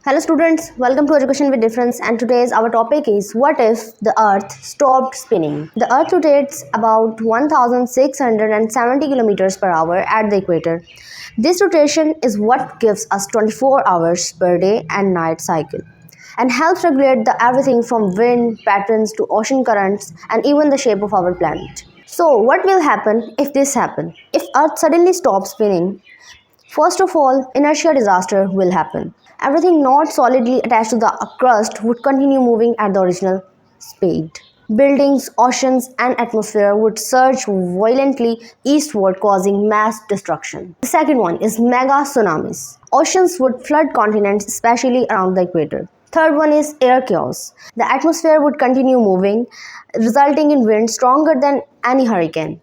Hello students, welcome to Education with Difference, and today's our topic is what if the earth stopped spinning. The earth rotates about 1670 kilometers per hour at the equator. This rotation is what gives us 24 hours per day and night cycle and helps regulate the everything from wind patterns to ocean currents and even the shape of our planet. So what will happen if this happens? If earth suddenly stops spinning, first of all, inertia disaster will happen. Everything not solidly attached to the crust would continue moving at the original speed. Buildings, oceans, and atmosphere would surge violently eastward, causing mass destruction. The second one is mega tsunamis. Oceans would flood continents, especially around the equator. Third one is air chaos. The atmosphere would continue moving, resulting in winds stronger than any hurricane,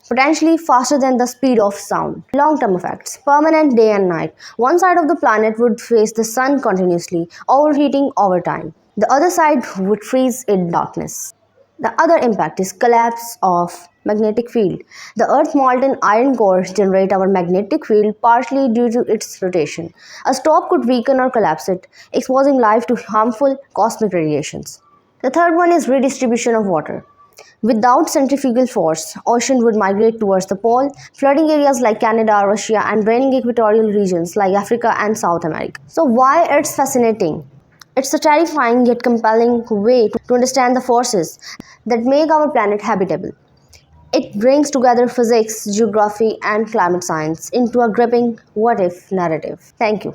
potentially faster than the speed of sound. Long-term effects. Permanent day and night. One side of the planet would face the sun continuously, overheating over time. The other side would freeze in darkness. The other impact is collapse of magnetic field. The Earth's molten iron cores generate our magnetic field partially due to its rotation. A stop could weaken or collapse it, exposing life to harmful cosmic radiations. The third one is redistribution of water. Without centrifugal force, ocean would migrate towards the pole, flooding areas like Canada, Russia, and draining equatorial regions like Africa and South America. So why it's fascinating? It's a terrifying yet compelling way to understand the forces that make our planet habitable. It brings together physics, geography, and climate science into a gripping what-if narrative. Thank you.